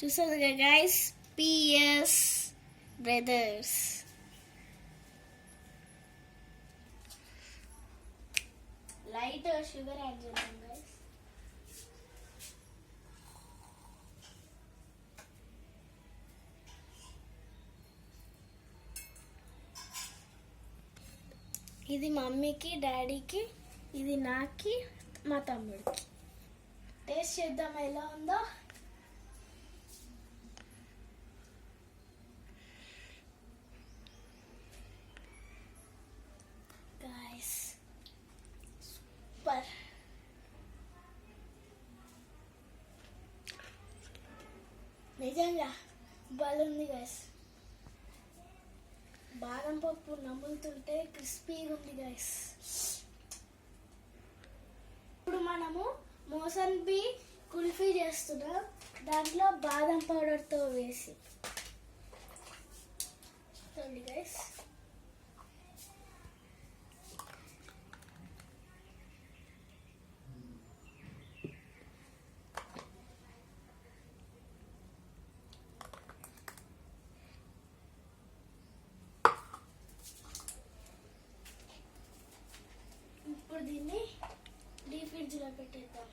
చూసారు కదా guys, PS brothers. Light sugar add చేద్దాం గైస్. ఇది మమ్మీకి, డాడీకి, ఇది నాకి, మా తమ్ముడికి. టేస్ట్ చేద్దాం ఎలా ఉందో. Guys super. నిజంగా బాగుంది గైస్. బాదం పప్పు నములుతుంటే క్రిస్పీగా ఉంది గైస్. ఇప్పుడు మనము మోసంబి కుల్ఫీ చేస్తున్నాం, దాంట్లో బాదం పౌడర్తో వేసి. చూడండి గైస్, ఇప్పుడు దీన్ని డీప్ ఫ్రిడ్జ్లో పెట్టేద్దాం.